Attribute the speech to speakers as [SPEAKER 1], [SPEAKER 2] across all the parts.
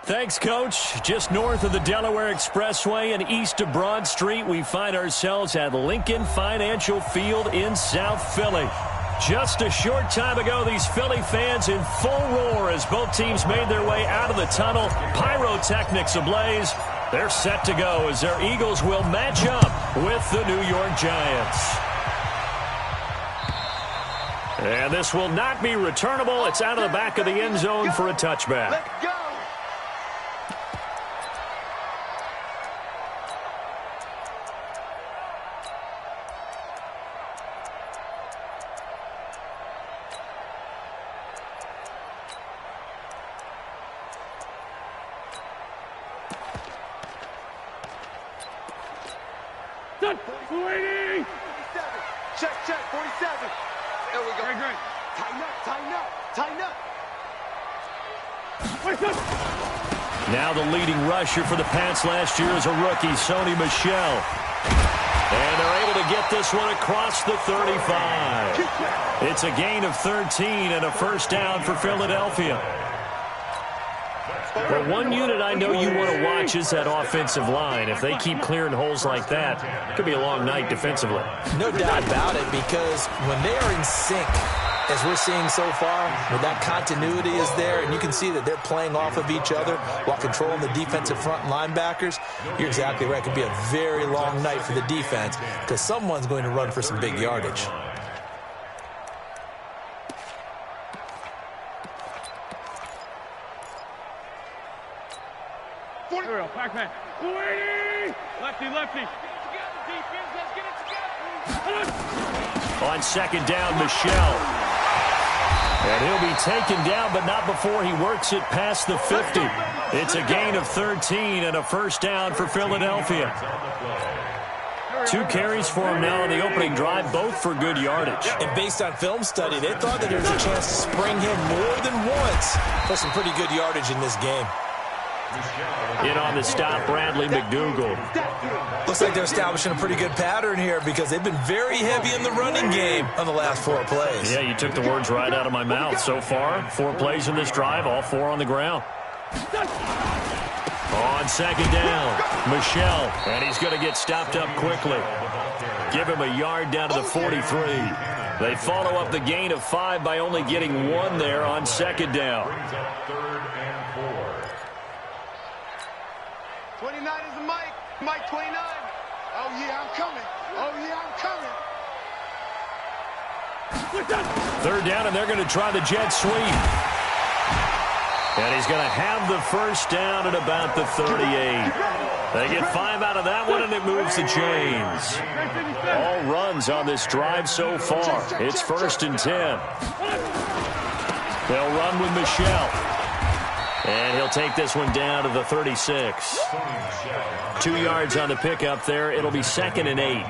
[SPEAKER 1] Thanks, Coach. Just north of the Delaware Expressway and east of Broad Street, we find ourselves at Lincoln Financial Field in South Philly. Just a short time ago, these Philly fans in full roar as both teams made their way out of the tunnel. Pyrotechnics ablaze. They're set to go as their Eagles will match up with the New York Giants. And this will not be returnable. It's out of the back of the end zone for a touchback.
[SPEAKER 2] Let's go. Check, 47. There we go. Great. Tighten up.
[SPEAKER 1] Now the leading rusher for the Pats last year is a rookie, Sony Michel. And they're able to get this one across the 35. It's a gain of 13 and a first down for Philadelphia. Well, one unit I know you want to watch is that offensive line. If they keep clearing holes like that, it could be a long night defensively.
[SPEAKER 3] No doubt about it, because when they are in sync, as we're seeing so far, when that continuity is there, and you can see that they're playing off of each other while controlling the defensive front linebackers, you're exactly right. It could be a very long night for the defense because someone's going to run for some big yardage.
[SPEAKER 4] Pac-Man. Lefty. Let's get it together.
[SPEAKER 1] On second down, Michel. And he'll be taken down, but not before he works it past the 50. It's a gain of 13 and a first down for Philadelphia. 2 carries for him now on the opening drive, both for good yardage.
[SPEAKER 3] And based on film study, they thought that there was a chance to spring him more than once for some pretty good yardage in this game.
[SPEAKER 1] In on the stop, Bradley McDougald.
[SPEAKER 3] Looks like they're establishing a pretty good pattern here because they've been very heavy in the running game on the last 4 plays.
[SPEAKER 1] Yeah, you took the words right out of my mouth. So far, 4 plays in this drive, all 4 on the ground. On second down, Michel, and he's going to get stopped up quickly. Give him a yard down to the 43. They follow up the gain of 5 by only getting 1 there on second down.
[SPEAKER 2] 29 is the Mike. Mike 29. Oh, yeah, I'm coming.
[SPEAKER 1] Third down, and they're going to try the jet sweep. And he's going to have the first down at about the 38. They get 5 out of that one, and it moves the chains. All runs on this drive so far. It's 1st and 10. They'll run with Michel. And he'll take this one down to the 36. 2 yards on the pickup there. It'll be 2nd and 8.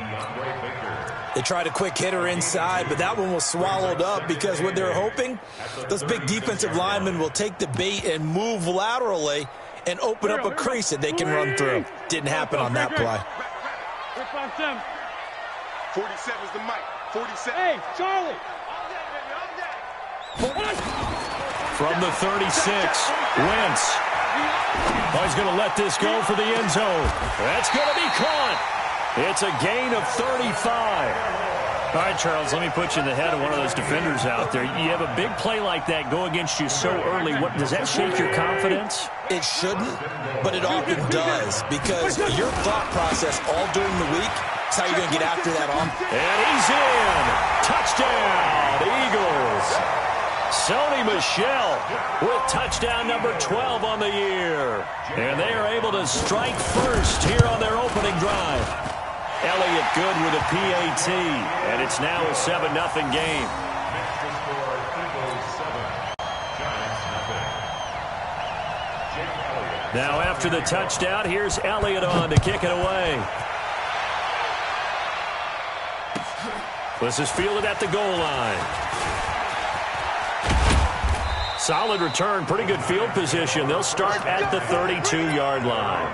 [SPEAKER 3] They tried a quick hitter inside, but that one was swallowed up because what they're hoping, those big defensive linemen will take the bait and move laterally and open up a crease that they can run through. Didn't happen on that play.
[SPEAKER 2] 47 is the Mike. 47.
[SPEAKER 4] Hey, Charlie.
[SPEAKER 1] From the 36, Wentz. Oh, he's going to let this go for the end zone. That's going to be caught. It's a gain of 35. All right, Charles, let me put you in the head of one of those defenders out there. You have a big play like that go against you so early. What does that shake your confidence?
[SPEAKER 3] It shouldn't, but it often does because your thought process all during the week is how you're going to get after that on.
[SPEAKER 1] And he's in. Touchdown, Eagles. Sony Michel with touchdown number 12 on the year. And they are able to strike first here on their opening drive. Elliott good with a PAT, and it's now a 7-0 game. Now after the touchdown, here's Elliott on to kick it away. This is fielded at the goal line. Solid return, pretty good field position. They'll start at the 32-yard line.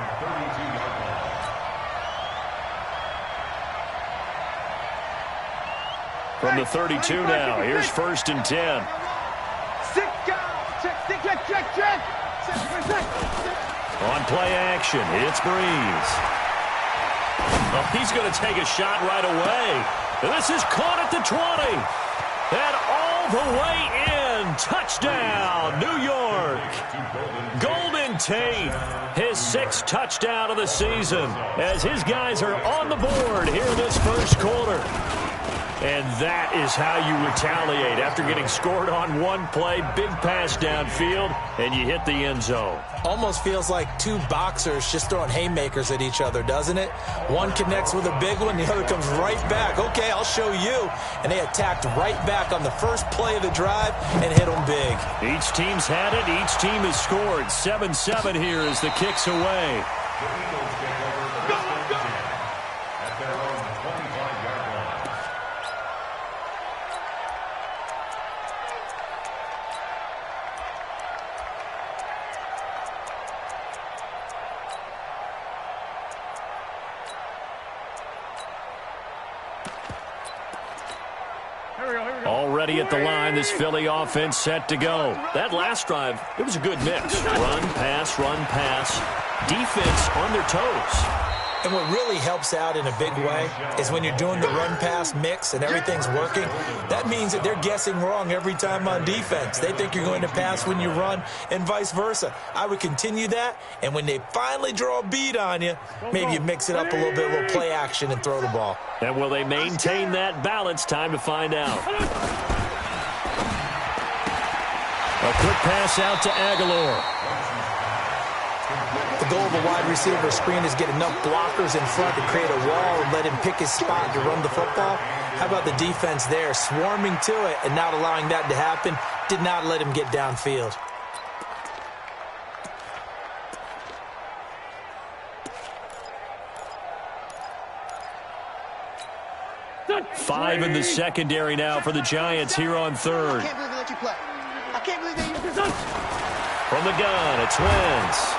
[SPEAKER 1] From the 32 now, here's 1st and 10.
[SPEAKER 2] Check.
[SPEAKER 1] On play action, it's Breeze. Oh, he's going to take a shot right away. And this is caught at the 20. And all the way in. Touchdown, New York. Golden Tate, his 6th touchdown of the season, as his guys are on the board here in this first quarter. And that is how you retaliate after getting scored on one play, big pass downfield, and you hit the end zone.
[SPEAKER 3] Almost feels like two boxers just throwing haymakers at each other, doesn't it? One connects with a big one, the other comes right back. Okay, I'll show you. And they attacked right back on the first play of the drive and hit them big.
[SPEAKER 1] Each team's had it. Each team has scored. 7-7 here as the kick's away. Already at the line, this Philly offense set to go. That last drive, it was a good mix. Run, pass, defense on their toes.
[SPEAKER 3] And what really helps out in a big way is when you're doing the run-pass mix and everything's working, that means that they're guessing wrong every time on defense. They think you're going to pass when you run and vice versa. I would continue that, and when they finally draw a beat on you, maybe you mix it up a little bit, a little play action and throw the ball.
[SPEAKER 1] And will they maintain that balance? Time to find out. A quick pass out to Aguilar.
[SPEAKER 3] The goal of a wide receiver screen is get enough blockers in front to create a wall and let him pick his spot to run the football. How about the defense there, swarming to it and not allowing that to happen? Did not let him get downfield.
[SPEAKER 1] Five in the secondary now for the Giants here on third.
[SPEAKER 2] I can't believe they let you play. I can't believe they...
[SPEAKER 1] From the gun, it's Wentz.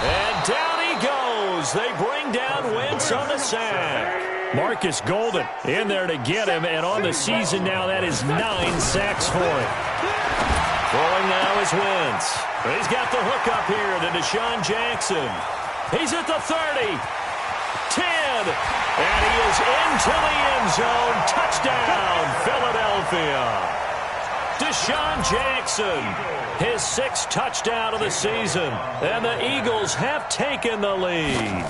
[SPEAKER 1] And down he goes. They bring down Wentz on the sack. Marcus Golden in there to get him, and on the season now, that is 9 sacks for him. Throwing now is Wentz. He's got the hook up here to Deshaun Jackson. He's at the 30. 10. And he is into the end zone. Touchdown, Philadelphia. Deshaun Jackson, his 6th touchdown of the season, and the Eagles have taken the lead.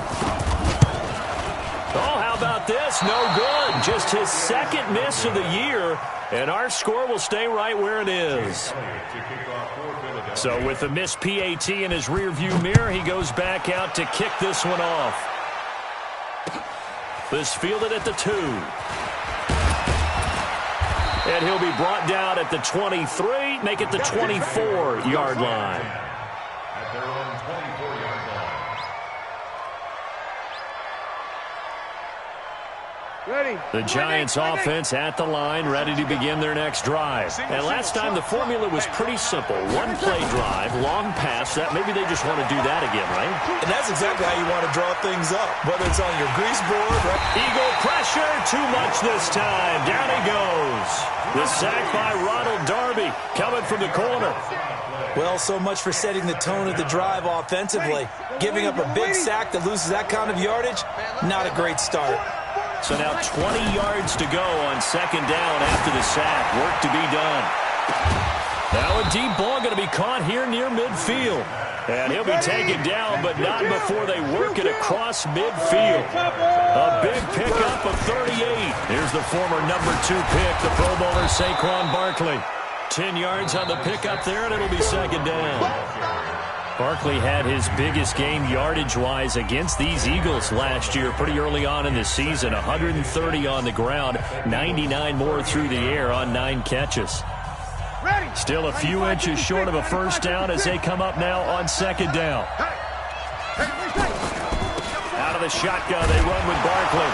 [SPEAKER 1] Oh, how about this? No good. Just his 2nd miss of the year, and our score will stay right where it is. So with the missed PAT in his rearview mirror, he goes back out to kick this one off. This fielded at the 2. And he'll be brought down at the 23, make it the 24-yard line.
[SPEAKER 5] At their own 24-yard line.
[SPEAKER 4] Ready.
[SPEAKER 1] The Giants offense at the line, ready to begin their next drive. And last time the formula was pretty simple. One play drive, long pass. That maybe they just want to do that again, right?
[SPEAKER 3] And that's exactly how you want to draw things up, whether it's on your grease board. Right?
[SPEAKER 1] Eagle pressure, too much this time. Down he goes. The sack by Ronald Darby coming from the corner.
[SPEAKER 3] Well, so much for setting the tone of the drive offensively. Giving up a big sack that loses that kind of yardage, not a great start.
[SPEAKER 1] So now 20 yards to go on 2nd down after the sack. Work to be done. Now a deep ball going to be caught here near midfield. And he'll be taken down, but not before they work it across midfield. A big pickup of 38. Here's the former number 2 pick, the Pro Bowler Saquon Barkley. 10 yards on the pickup there, and it'll be 2nd down. Barkley had his biggest game yardage-wise against these Eagles last year pretty early on in the season. 130 on the ground, 99 more through the air on 9 catches. Still a few inches short of a first down as they come up now on 2nd down. Out of the shotgun, they run with Barkley.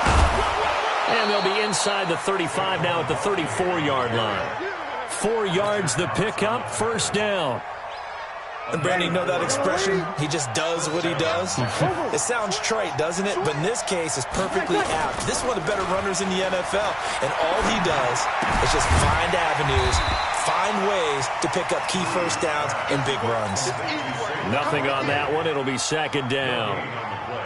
[SPEAKER 1] And they'll be inside the 35 now at the 34-yard line. 4 yards the pickup, 1st down.
[SPEAKER 3] And Brandon, you know that expression? He just does what he does. It sounds trite, doesn't it? But in this case, it's perfectly apt. This is one of the better runners in the NFL. And all he does is just find avenues, find ways to pick up key first downs and big runs.
[SPEAKER 1] Nothing on that one. It'll be second down.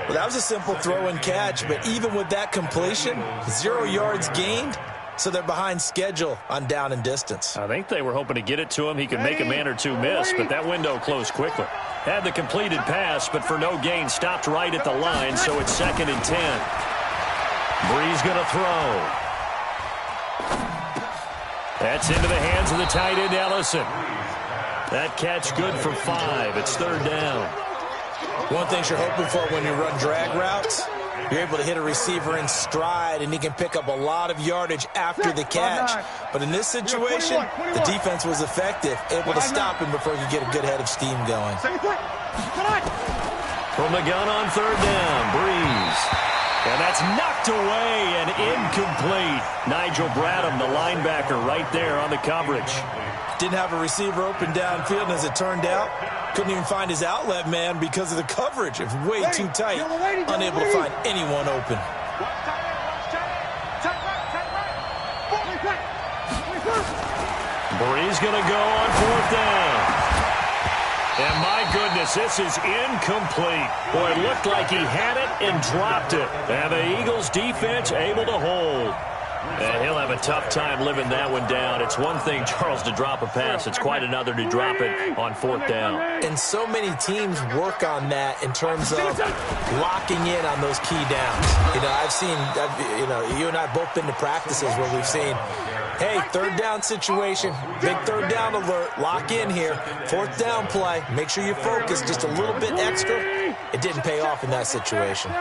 [SPEAKER 3] Well, that was a simple throw and catch, but even with that completion, 0 yards gained, so they're behind schedule on down and distance.
[SPEAKER 1] I think they were hoping to get it to him. He could make a man or two miss, but that window closed quickly. Had the completed pass, but for no gain, stopped right at the line, so it's 2nd and 10. Bree's going to throw. That's into the hands of the tight end, Ellison. That catch good for 5. It's 3rd down.
[SPEAKER 3] One thing you're hoping for when you run drag routes, you're able to hit a receiver in stride, and he can pick up a lot of yardage after the catch. But in this situation, the defense was effective, able to stop him before he could get a good head of steam going.
[SPEAKER 1] From the gun on 3rd down, Breeze. And that's knocked away and incomplete. Nigel Bradham, the linebacker, right there on the coverage.
[SPEAKER 3] Didn't have a receiver open downfield, and as it turned out, couldn't even find his outlet man because of the coverage. It was way too tight, unable to find anyone open.
[SPEAKER 1] Bree's going to go on 4th down. And my goodness, this is incomplete. Boy, it looked like he had it and dropped it. And the Eagles defense able to hold. And he'll have a tough time living that one down. It's one thing, Charles, to drop a pass. It's quite another to drop it on 4th down.
[SPEAKER 3] And so many teams work on that in terms of locking in on those key downs. You and I have both been to practices where we've seen, hey, 3rd down situation, big 3rd down alert, lock in here, 4th down play, make sure you focus just a little bit extra. It didn't pay off in that situation.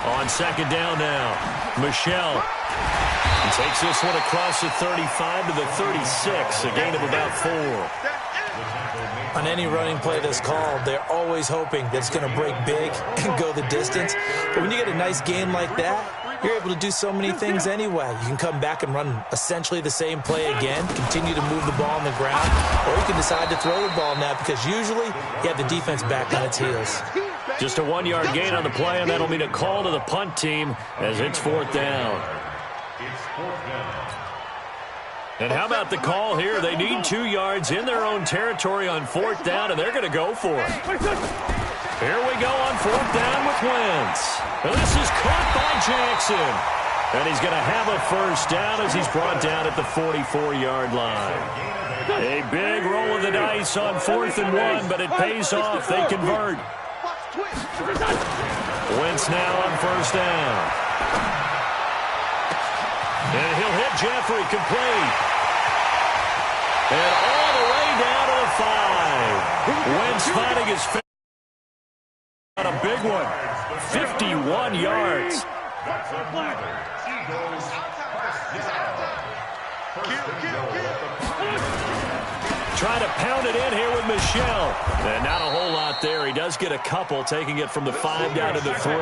[SPEAKER 1] On 2nd down now, Michelle takes this one across the 35 to the 36, a gain of about 4.
[SPEAKER 3] On any running play that's called, they're always hoping that it's going to break big and go the distance. But when you get a nice game like that, you're able to do so many things anyway. You can come back and run essentially the same play again, continue to move the ball on the ground, or you can decide to throw the ball now because usually you have the defense back on its heels.
[SPEAKER 1] Just a 1-yard gain on the play, and that'll mean a call to the punt team as it's 4th down. And how about the call here? They need 2 yards in their own territory on 4th down, and they're going to go for it. Here we go on 4th down with Wentz. And this is caught by Jackson. And he's going to have a 1st down as he's brought down at the 44-yard line. A big roll of the dice on 4th and 1, but it pays off. They convert. Wentz now on 1st down. And he'll hit Jeffrey complete. And all the way down to the 5. Wentz finding his feet on a big one. 51 yards. Try to pound it in here with Michelle. And not a whole lot there. He does get a couple, taking it from the 5 down to the 3.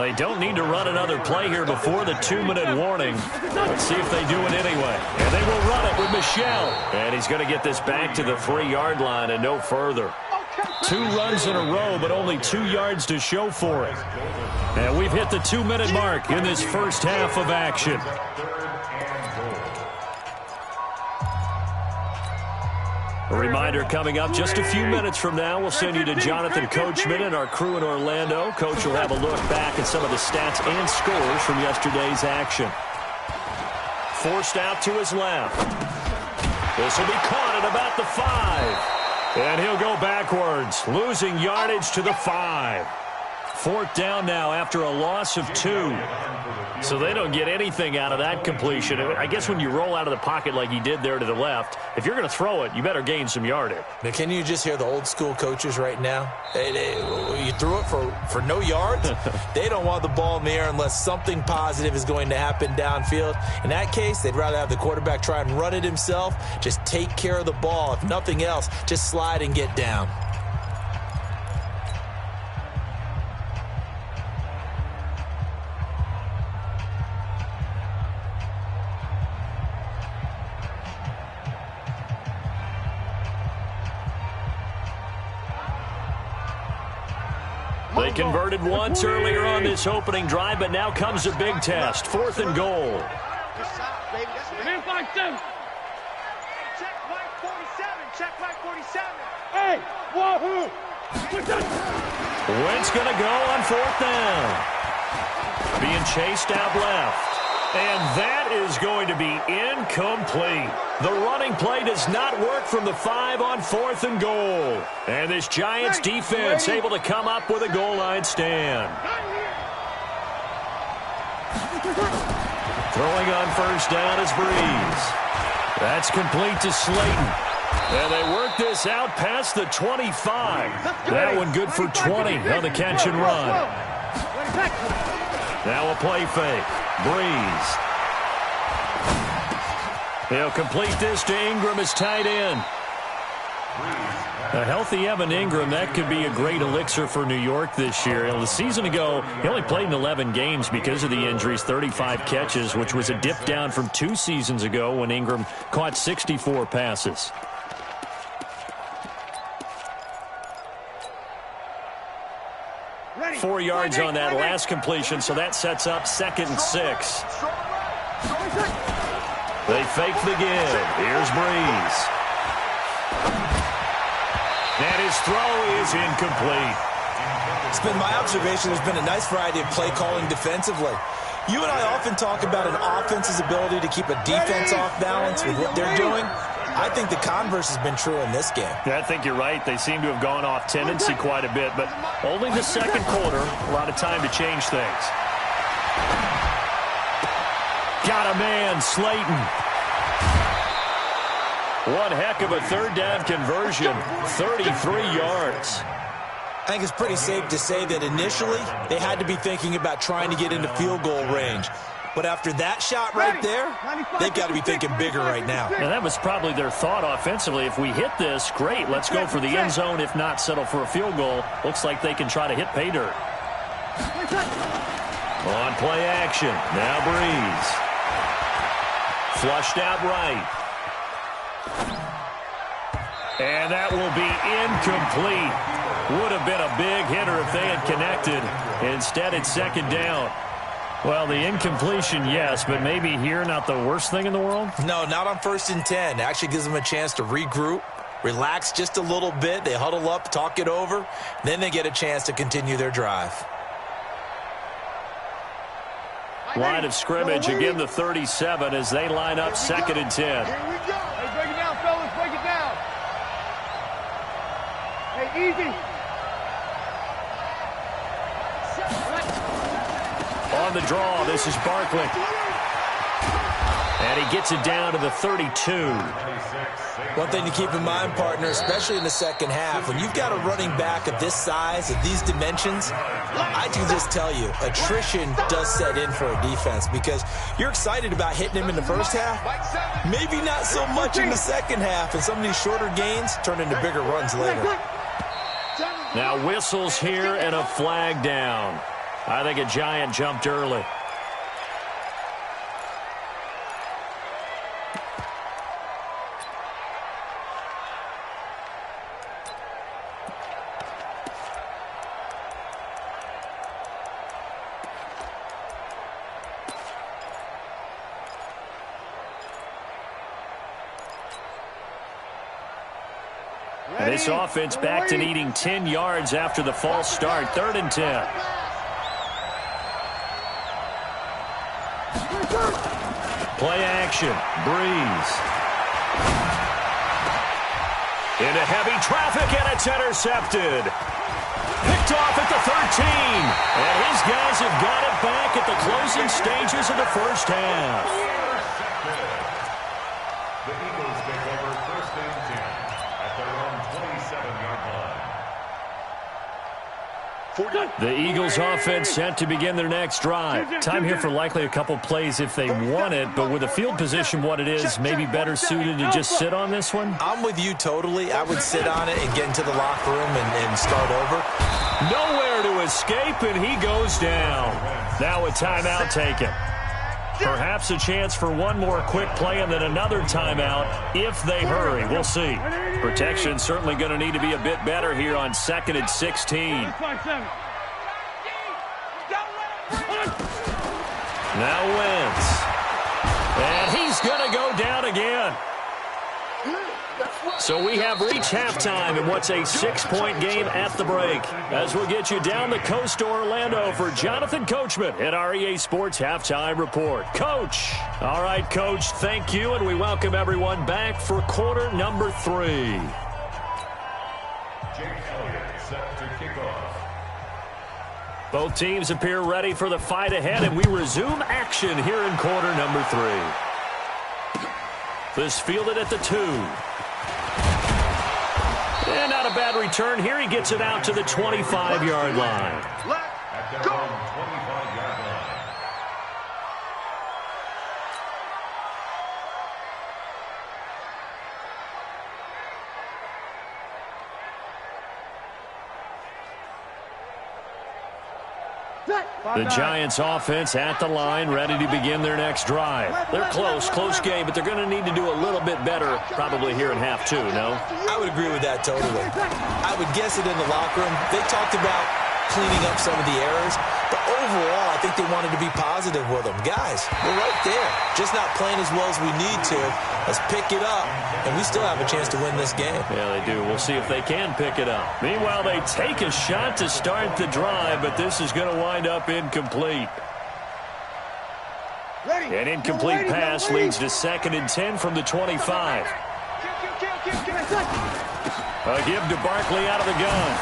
[SPEAKER 1] They don't need to run another play here before the 2-minute warning. Let's see if they do it anyway. And they will run it with Michelle. And he's going to get this back to the 3-yard line and no further. 2 runs in a row, but only 2 yards to show for it. And we've hit the 2-minute mark in this first half of action. A reminder coming up just a few minutes from now, we'll send you to Jonathan Coachman and our crew in Orlando. Coach will have a look back at some of the stats and scores from yesterday's action. Forced out to his left. This will be caught at about the 5. And he'll go backwards, losing yardage to the 5. 4th down now after a loss of 2. So they don't get anything out of that completion. I guess when you roll out of the pocket like he did there to the left, if you're going to throw it, you better gain some yardage.
[SPEAKER 3] Now, can you just hear the old school coaches right now? You threw it for no yards? They don't want the ball in the air unless something positive is going to happen downfield. In that case, they'd rather have the quarterback try and run it himself. Just take care of the ball. If nothing else, just slide and get down.
[SPEAKER 1] They They converted once earlier on this opening drive, but now comes a big test. 4th and goal.
[SPEAKER 4] Man, 5-7.
[SPEAKER 2] Check Mike 47. Check Mike 47.
[SPEAKER 4] Hey, wahoo!
[SPEAKER 1] Wentz going to go on 4th down. Being chased out left. And that is going to be incomplete. The running play does not work from the 5 on 4th and goal. And this Giants defense able to come up with a goal line stand. Throwing on 1st down is Breeze. That's complete to Slayton. And they work this out past the 25. That one good for 20 on the catch and run. Now a play fake. Breeze. He'll complete this to Ingram as tight end. A healthy Evan Ingram, that could be a great elixir for New York this year. A season ago, he only played in 11 games because of the injuries, 35 catches, which was a dip down from 2 seasons ago when Ingram caught 64 passes.
[SPEAKER 2] Ready.
[SPEAKER 1] 4 yards on that last completion, so that sets up 2nd and 6. They fake the give. Here's Breeze. And his throw is incomplete.
[SPEAKER 3] It's been my observation there's been a nice variety of play calling defensively. You and I often talk about an offense's ability to keep a defense off balance with what they're doing. I think the converse has been true in this game.
[SPEAKER 1] Yeah, I think you're right. They seem to have gone off tendency quite a bit, but only the 2nd quarter. A lot of time to change things. Got a man, Slayton. One heck of a 3rd down conversion, 33 yards.
[SPEAKER 3] I think it's pretty safe to say that initially they had to be thinking about trying to get into field goal range. But after that shot right there, they've got to be thinking bigger right now.
[SPEAKER 1] And that was probably their thought offensively. If we hit this, great, let's go for the end zone. If not, settle for a field goal. Looks like they can try to hit pay dirt. On play action, now Breeze. Flushed out right. And that will be incomplete. Would have been a big hitter if they had connected. Instead, it's 2nd down. Well, the incompletion, yes, but maybe here not the worst thing in the world?
[SPEAKER 3] No, not on 1st and 10. Actually gives them a chance to regroup, relax just a little bit. They huddle up, talk it over. Then they get a chance to continue their drive.
[SPEAKER 1] Line of scrimmage, again the 37 as they line up 2nd and 10.
[SPEAKER 2] Here we go.
[SPEAKER 4] Hey, break it down, fellas. Break it down. Hey, easy.
[SPEAKER 1] On the draw, this is Barkley. And he gets it down to the 32.
[SPEAKER 3] One thing to keep in mind, partner, especially in the 2nd half, when you've got a running back of this size, of these dimensions, I can just tell you, attrition does set in for a defense because you're excited about hitting him in the 1st half, maybe not so much in the 2nd half, and some of these shorter gains turn into bigger runs later.
[SPEAKER 1] Now whistles here and a flag down. I think a Giant jumped early. And this offense back to needing 10 yards after the false start. 3rd and 10. Play action. Breeze. Into heavy traffic, and it's intercepted. Picked off at the 13. And his guys have got it back at the closing stages of the 1st half.
[SPEAKER 5] The Eagles take over 1st and 10 at their own 27-yard line.
[SPEAKER 1] The Eagles offense set to begin their next drive. Time here for likely a couple plays if they want it, but with the field position what it is, maybe better suited to just sit on this one?
[SPEAKER 3] I'm with you totally. I would sit on it and get into the locker room and start over.
[SPEAKER 1] Nowhere to escape, and he goes down. Now a timeout taken. Perhaps a chance for one more quick play and then another timeout if they hurry. We'll see. Protection certainly going to need to be a bit better here on 2nd and 16. Now Wentz. And he's going to go down again. So we have reached halftime in what's a 6-point game at the break. As we'll get you down the coast to Orlando for Jonathan Coachman at our EA Sports Halftime Report. Coach. All right, Coach, thank you, and we welcome everyone back for quarter number 3.
[SPEAKER 5] Set to kick off.
[SPEAKER 1] Both teams appear ready for the fight ahead, and we resume action here in quarter number 3. This fielded at the 2. And not a bad return here. He gets it out to the 25-yard line.
[SPEAKER 5] At their own 25-yard line.
[SPEAKER 1] The Giants offense at the line, ready to begin their next drive. They're close game, but they're going to need to do a little bit better probably here in half 2, no?
[SPEAKER 3] I would agree with that totally. I would guess it in the locker room. They talked about cleaning up some of the errors, but overall, I think they wanted to be positive with them. Guys, we're right there. Just not playing as well as we need to. Let's pick it up, and we still have a chance to win this game.
[SPEAKER 1] Yeah, they do. We'll see if they can pick it up. Meanwhile, they take a shot to start the drive, but this is going to wind up incomplete. An incomplete pass leads to 2nd and 10 from the 25. A give to Barkley out of the gun.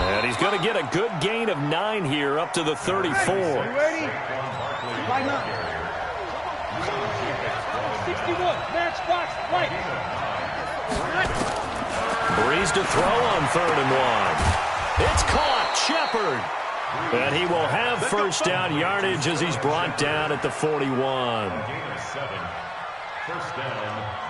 [SPEAKER 1] And he's going to get a good gain of 9 here up to the 34.
[SPEAKER 4] Ready? Line up. 61. Match box. Right.
[SPEAKER 1] Breeze to throw on 3rd and 1. It's caught. Shepard. And he will have first down yardage as he's brought down at the 41.
[SPEAKER 5] First down,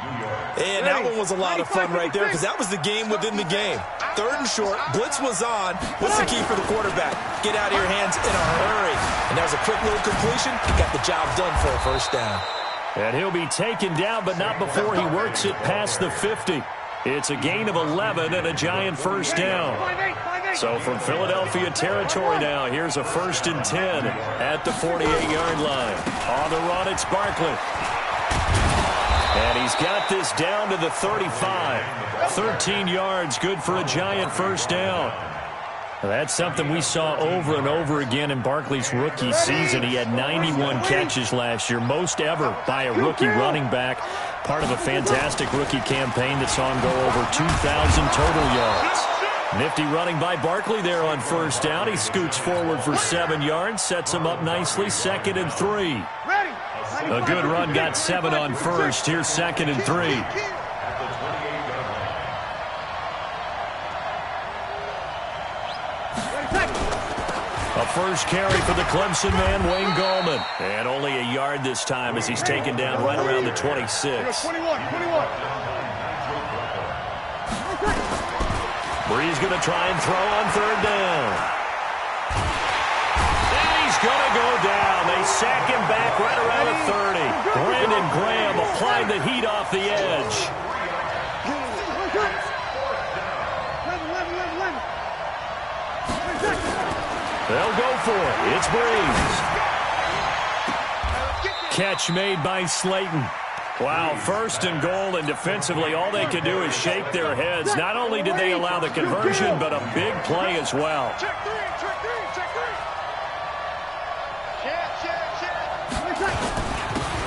[SPEAKER 5] New York.
[SPEAKER 3] And that one was a lot of fun right there because that was the game within the game. 3rd and short, blitz was on. What's the key for the quarterback? Get out of your hands in a hurry. And that was a quick little completion. He got the job done for a first down.
[SPEAKER 1] And he'll be taken down, but not before he works it past the 50. It's a gain of 11 and a Giant first down. So from Philadelphia territory now, here's a 1st and 10 at the 48-yard line. On the run, it's Barkley. And he's got this down to the 35. 13 yards, good for a Giant first down. That's something we saw over and over again in Barkley's rookie season. He had 91 catches last year, most ever by a rookie running back. Part of a fantastic rookie campaign that saw him go over 2,000 total yards. Nifty running by Barkley there on first down. He scoots forward for 7 yards, sets him up nicely, 2nd and 3. A good run, got 7 on first. Here's 2nd and 3. A first carry for the Clemson man, Wayne Gallman. And only a yard this time as he's taken down right around the 26.
[SPEAKER 4] 21.
[SPEAKER 1] Bree's going to try and throw on 3rd down. And he's going to go down. They sack him back right around the 30. Brandon Graham applied the heat off the edge. They'll go for it. It's Breeze. Catch made by Slayton. Wow, 1st and goal, and defensively all they could do is shake their heads. Not only did they allow the conversion, but a big play as well.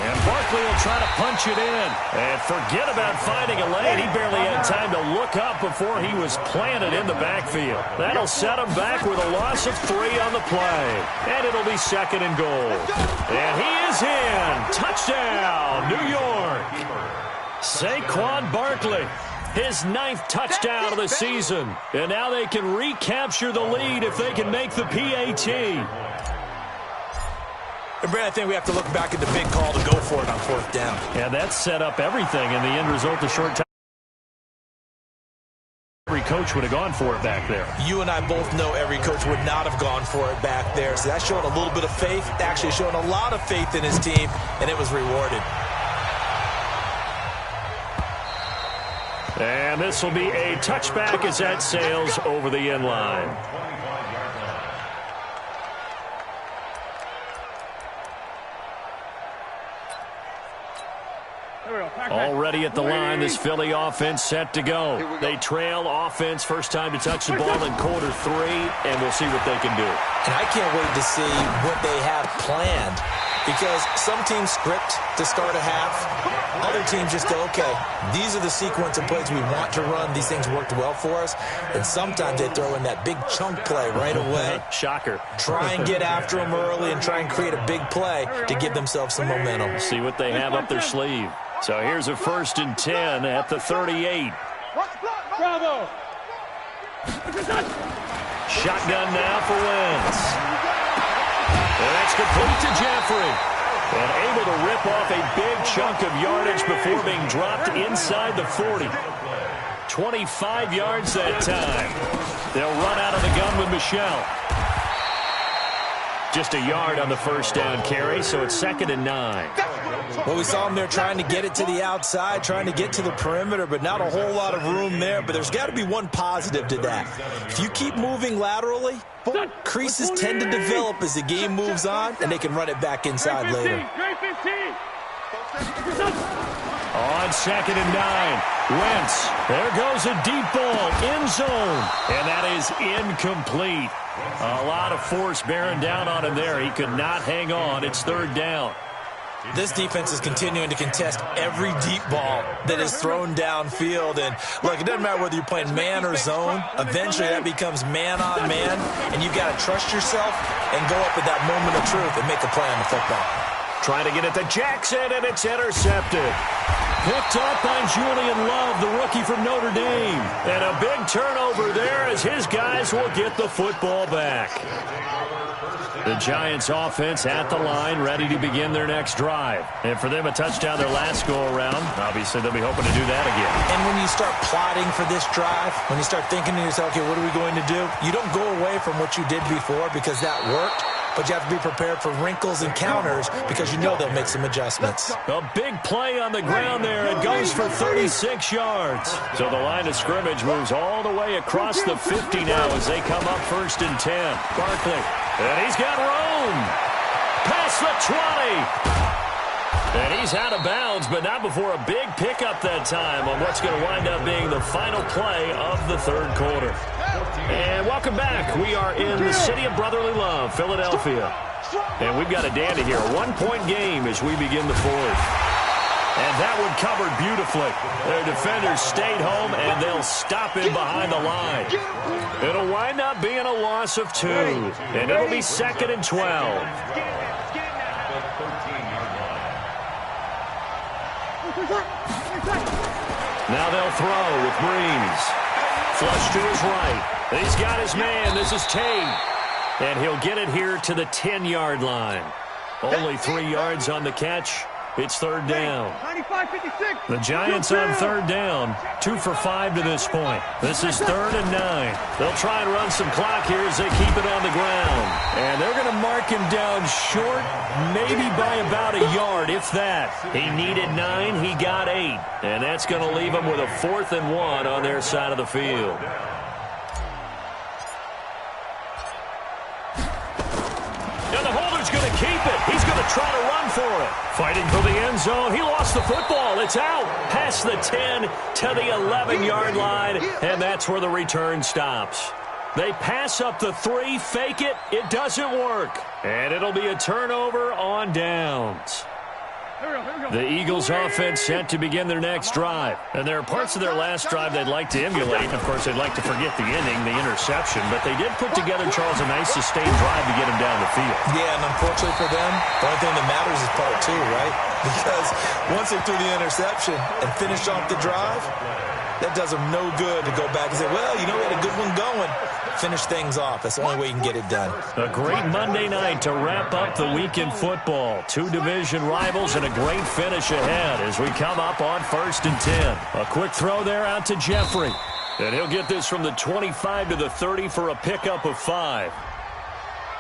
[SPEAKER 1] And Barkley will try to punch it in. And forget about finding a lane. He barely had time to look up before he was planted in the backfield. That'll set him back with a loss of 3 on the play. And it'll be 2nd and goal. And he is in. Touchdown, New York. Saquon Barkley, his 9th touchdown of the season. And now they can recapture the lead if they can make the PAT.
[SPEAKER 3] And Brad, I think we have to look back at the big call to go for it on 4th down.
[SPEAKER 1] Yeah, that set up everything, and the end result, the short time. Every coach would have gone for it back there.
[SPEAKER 3] You and I both know every coach would not have gone for it back there. So that's showing a little bit of faith, actually showing a lot of faith in his team, and it was rewarded.
[SPEAKER 1] And this will be a touchback as that sails over the end line. Already at the line, this Philly offense set to go. They trail offense, first time to touch the ball in quarter 3, and we'll see what they can do.
[SPEAKER 3] And I can't wait to see what they have planned, because some teams script to start a half. Other teams just go, okay, these are the sequence of plays we want to run. These things worked well for us. And sometimes they throw in that big chunk play right away.
[SPEAKER 1] Shocker.
[SPEAKER 3] Try and get after them early and try and create a big play to give themselves some momentum.
[SPEAKER 1] See what they have up their sleeve. So here's a 1st and 10 at the 38.
[SPEAKER 4] Bravo!
[SPEAKER 1] Shotgun now for Wentz. And that's complete to Jeffrey. And able to rip off a big chunk of yardage before being dropped inside the 40. 25 yards that time. They'll run out of the gun with Michelle. Just a yard on the first down carry, so it's 2nd and 9.
[SPEAKER 3] Well, we saw them there trying to get it to the outside, trying to get to the perimeter, but not a whole lot of room there. But there's got to be one positive to that. If you keep moving laterally, creases tend to develop as the game moves on, and they can run it back inside later.
[SPEAKER 1] On 2nd and 9, Wentz. There goes a deep ball, end zone, and that is incomplete. A lot of force bearing down on him there. He could not hang on. It's 3rd down.
[SPEAKER 3] This defense is continuing to contest every deep ball that is thrown downfield. And, look, it doesn't matter whether you're playing man or zone. Eventually that becomes man-on-man, and you've got to trust yourself and go up at that moment of truth and make a play on the football.
[SPEAKER 1] Trying to get it to Jackson, and it's intercepted. Picked up by Julian Love, the rookie from Notre Dame. And a big turnover there as his guys will get the football back. The Giants offense at the line, ready to begin their next drive. And for them, a touchdown their last go-around. Obviously, they'll be hoping to do that again.
[SPEAKER 3] And when you start plotting for this drive, when you start thinking to yourself, okay, what are we going to do? You don't go away from what you did before because that worked. But you have to be prepared for wrinkles and counters because you know they'll make some adjustments.
[SPEAKER 1] A big play on the ground there. It goes for 36 yards. So the line of scrimmage moves all the way across the 50 now as they come up 1st and 10. Barkley. And he's got room. Past the 20. And he's out of bounds, but not before a big pickup that time on what's going to wind up being the final play of the 3rd quarter. And welcome back. We are in the city of brotherly love, Philadelphia. And we've got a dandy here. A 1-point game as we begin the 4th. And that one covered beautifully. Their defenders stayed home, and they'll stop him behind the line. It'll wind up being a loss of 2. And it'll be 2nd and 12. Now they'll throw with Breeze. Flush to his right. He's got his man. This is Tate. And he'll get it here to the 10-yard line. Only 3 yards on the catch. It's 3rd down. The Giants on 3rd down. 2 for 5 to this point. This is 3rd and 9. They'll try and run some clock here as they keep it on the ground. And they're going to mark him down short, maybe by about a yard, if that. He needed 9. He got 8. And that's going to leave him with a 4th and 1 on their side of the field. And the holder's going to keep it. He's going to try to run for it. Fighting for the end zone. He lost the football. It's out. Past the 10 to the 11-yard line. And that's where the return stops. They pass up the 3, fake it. It doesn't work. And it'll be a turnover on downs. The Eagles offense set to begin their next drive. And there are parts of their last drive they'd like to emulate. Of course, they'd like to forget the inning, the interception. But they did put together, Charles, a nice sustained drive to get him down the field.
[SPEAKER 3] Yeah, and unfortunately for them, the only thing that matters is part 2, right? Because once they threw the interception and finished off the drive, that does them no good to go back and say, well, you know, we had a good one going. Finish things off. That's the only way you can get it done.
[SPEAKER 1] A great Monday night to wrap up the week in football. 2 division rivals and a great finish ahead as we come up on 1st and 10. A quick throw there out to Jeffrey. And he'll get this from the 25 to the 30 for a pickup of 5.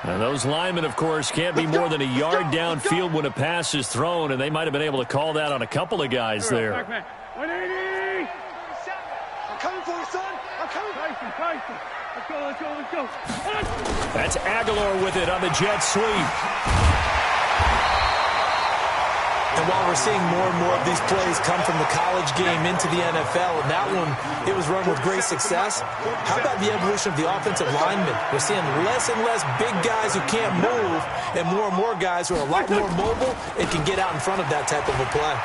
[SPEAKER 1] And those linemen, of course, can't be more than a yard downfield when a pass is thrown, and they might have been able to call that on a couple of guys there.
[SPEAKER 4] 180. I'm coming for you, son. I'm coming. Tyson. Let's go.
[SPEAKER 1] That's Aguilar with it on the jet sweep.
[SPEAKER 3] And while we're seeing more and more of these plays come from the college game into the NFL, and that one, it was run with great success, how about the evolution of the offensive linemen? We're seeing less and less big guys who can't move and more guys who are a lot more mobile and can get out in front of that type of a play.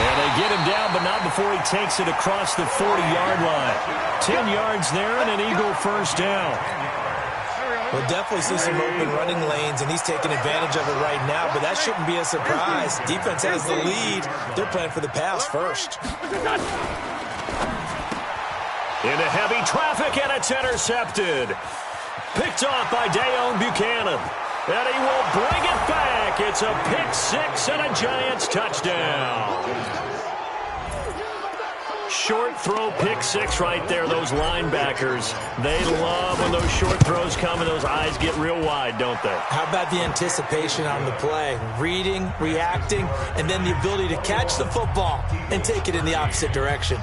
[SPEAKER 1] And they get him down, but not before he takes it across the 40-yard line. 10 yards there and an Eagle first down.
[SPEAKER 3] We'll definitely see some open running lanes, and he's taking advantage of it right now, but that shouldn't be a surprise. Defense has the lead. They're playing for the pass first.
[SPEAKER 1] Into heavy traffic, and it's intercepted. Picked off by Dayon Buchanan. And he will bring it back. It's a pick six and a Giants touchdown. Short throw pick six right there. Those linebackers, they love when those short throws come and those eyes get real wide, don't they?
[SPEAKER 3] How about the anticipation on the play? Reading, reacting, and then the ability to catch the football and take it in the opposite direction.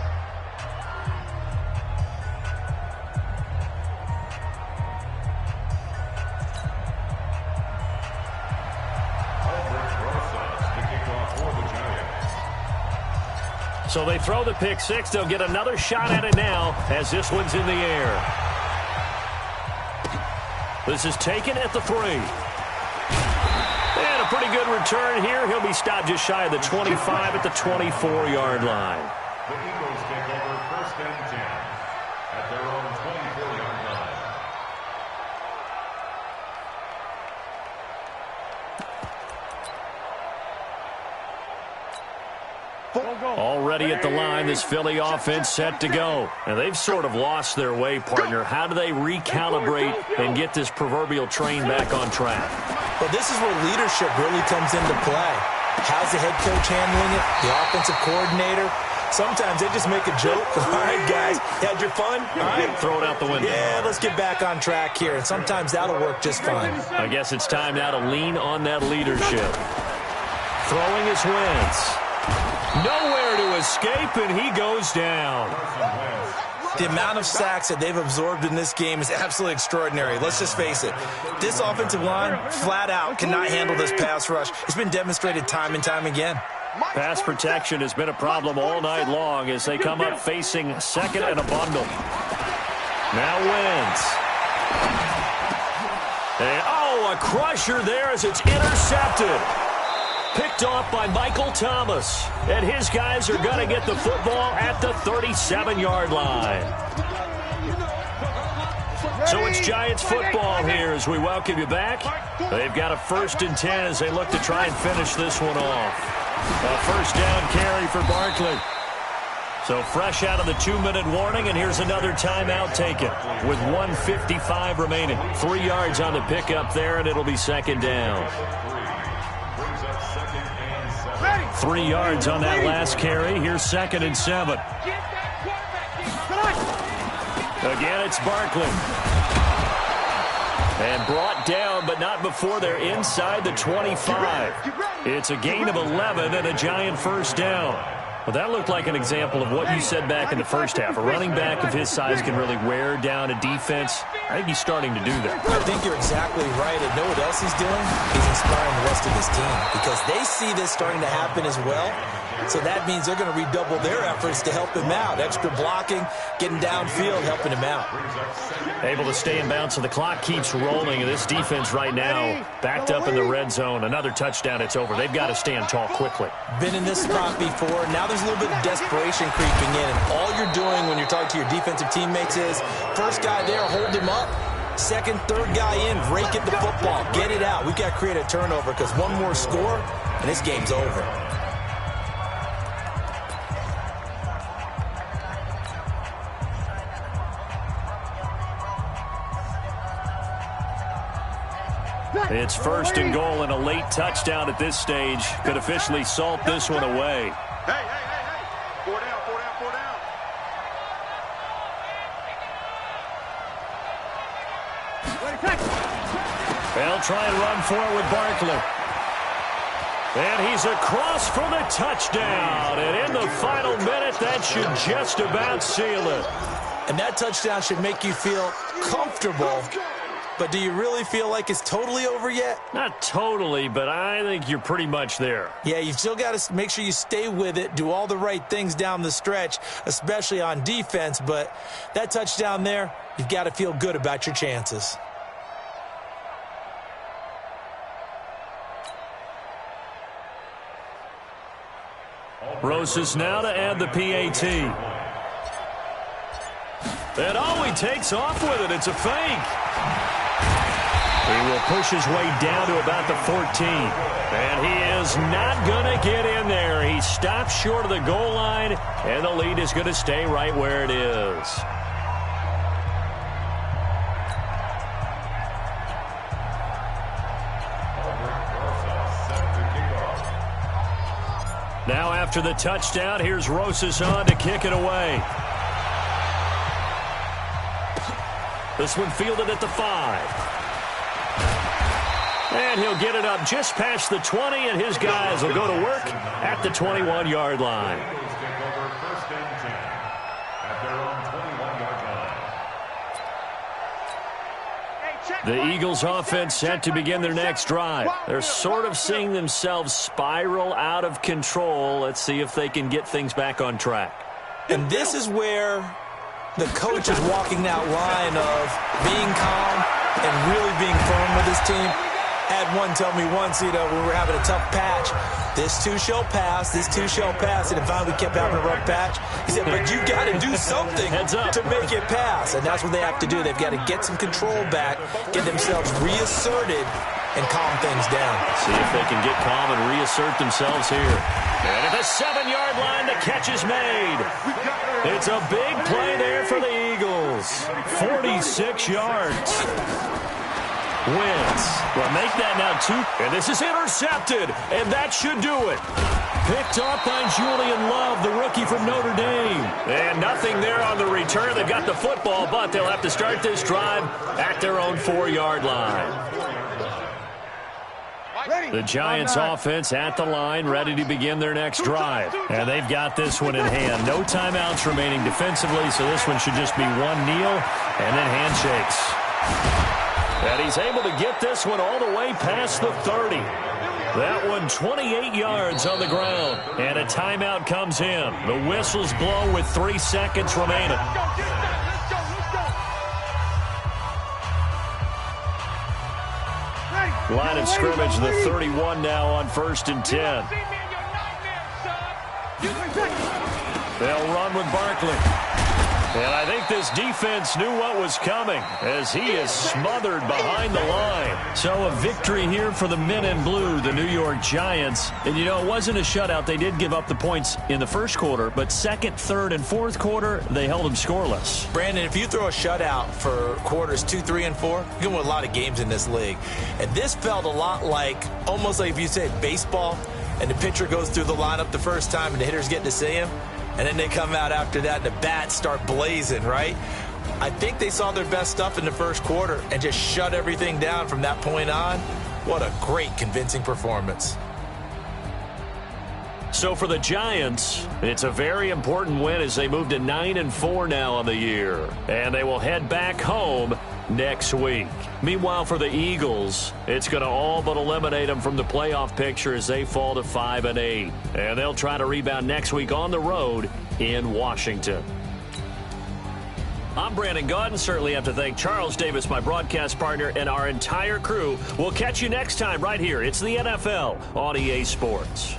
[SPEAKER 1] So they throw the pick six. They'll get another shot at it now as this one's in the air. This is taken at the 3. And a pretty good return here. He'll be stopped just shy of the 25 at the 24-yard line.
[SPEAKER 5] The Eagles take over first and 10 at their own 24-yard line.
[SPEAKER 1] Already at the line, this Philly offense set to go. And they've sort of lost their way, partner. How do they recalibrate and get this proverbial train back on track?
[SPEAKER 3] Well, this is where leadership really comes into play. How's the head coach handling it? The offensive coordinator? Sometimes they just make a joke. All right, guys, had your fun? All right.
[SPEAKER 1] Throw it out the window.
[SPEAKER 3] Yeah, let's get back on track here. And sometimes that'll work just fine.
[SPEAKER 1] I guess it's time now to lean on that leadership. Throwing his Wentz. Nowhere to escape, and he goes down.
[SPEAKER 3] The amount of sacks that they've absorbed in this game is absolutely extraordinary. Let's just face it. This offensive line, flat out, cannot handle this pass rush. It's been demonstrated time and time again.
[SPEAKER 1] Pass protection has been a problem all night long as they come up facing second and a bundle. Now Wentz. And, oh, a crusher there as it's intercepted. Picked off by Michael Thomas. And his guys are going to get the football at the 37-yard line. So it's Giants football here as we welcome you back. They've got a 1st and 10 as they look to try and finish this one off. A first down carry for Barkley. So fresh out of the 2-minute warning, and here's another timeout taken with 1:55 remaining. 3 yards on the pickup there, and it'll be second down. 3 yards on that last carry. Here's 2nd and 7. Again, it's Barkley. And brought down, but not before they're inside the 25. It's a gain of 11 and a Giant first down. Well, that looked like an example of what you said back in the first half. A running back of his size can really wear down a defense. I think he's starting to do that.
[SPEAKER 3] I think you're exactly right. And know what else he's doing? He's inspiring the rest of his team because they see this starting to happen as well. So that means they're going to redouble their efforts to help him out. Extra blocking, getting downfield, helping him out.
[SPEAKER 1] Able to stay in bounds, so the clock keeps rolling. And this defense right now backed up in the red zone. Another touchdown, it's over. They've got to stand tall quickly.
[SPEAKER 3] Been in this spot before. Now there's a little bit of desperation creeping in. And all you're doing when you're talking to your defensive teammates is, first guy there, hold him up. Second, third guy in, rake at the football. Get it out. We've got to create a turnover because one more score, and this game's over.
[SPEAKER 1] It's 1st and goal, and a late touchdown at this stage could officially salt this one away.
[SPEAKER 2] Hey. 4 down.
[SPEAKER 1] They'll try and run for it with Barkley. And he's across for the touchdown. And in the final minute, that should just about seal it.
[SPEAKER 3] And that touchdown should make you feel comfortable but do you really feel like it's totally over yet?
[SPEAKER 1] Not totally, but I think you're pretty much there.
[SPEAKER 3] Yeah, you've still got to make sure you stay with it, do all the right things down the stretch, especially on defense, but that touchdown there, you've got to feel good about your chances.
[SPEAKER 1] Roses now to add the PAT. And he takes off with it. It's a fake. He will push his way down to about the 14. And he is not going to get in there. He stops short of the goal line, and the lead is going to stay right where it is. Now after the touchdown, here's Rosas on to kick it away. This one fielded at the 5. And he'll get it up just past the 20, and his guys will go to work at the 21-yard line. The Eagles offense set to begin their next drive. They're sort of seeing themselves spiral out of control. Let's see if they can get things back on track.
[SPEAKER 3] And this is where the coach is walking that line of being calm and really being firm with his team. I had one tell me once, when we were having a tough patch, this too shall pass, this too shall pass, and finally we kept having a rough patch. He said, but you got to do something to make it pass, and that's what they have to do. They've got to get some control back, get themselves reasserted, and calm things down.
[SPEAKER 1] See if they can get calm and reassert themselves here. And at the 7-yard line, the catch is made. It's a big play there for the Eagles. 46 yards. Wins. Well, make that now 2. And this is intercepted. And that should do it. Picked off by Julian Love, the rookie from Notre Dame. And nothing there on the return. They've got the football, but they'll have to start this drive at their own 4-yard line. The Giants offense at the line, ready to begin their next drive. And they've got this one in hand. No timeouts remaining defensively, so this one should just be one kneel and then handshakes. And he's able to get this one all the way past the 30. That one 28 yards on the ground. And a timeout comes in. The whistles blow with 3 seconds remaining. Line of scrimmage, the 31 now on 1st and 10. They'll run with Barkley. And I think this defense knew what was coming as he is smothered behind the line. So a victory here for the men in blue, the New York Giants. And, it wasn't a shutout. They did give up the points in the first quarter, but second, third, and fourth quarter, they held them scoreless.
[SPEAKER 3] Brandon, if you throw a shutout for quarters 2, 3, and 4, you can win a lot of games in this league. And this felt a lot like, almost like if you say baseball, and the pitcher goes through the lineup the first time and the hitters get to see him. And then they come out after that and the bats start blazing, right? I think they saw their best stuff in the first quarter and just shut everything down from that point on. What a great, convincing performance.
[SPEAKER 1] So for the Giants, it's a very important win as they move to 9-4 now on the year. And they will head back home next week. Meanwhile, for the Eagles, it's going to all but eliminate them from the playoff picture as they fall to 5-8. And they'll try to rebound next week on the road in Washington. I'm Brandon Gaudin. Certainly have to thank Charles Davis, my broadcast partner, and our entire crew. We'll catch you next time right here. It's the NFL on EA Sports.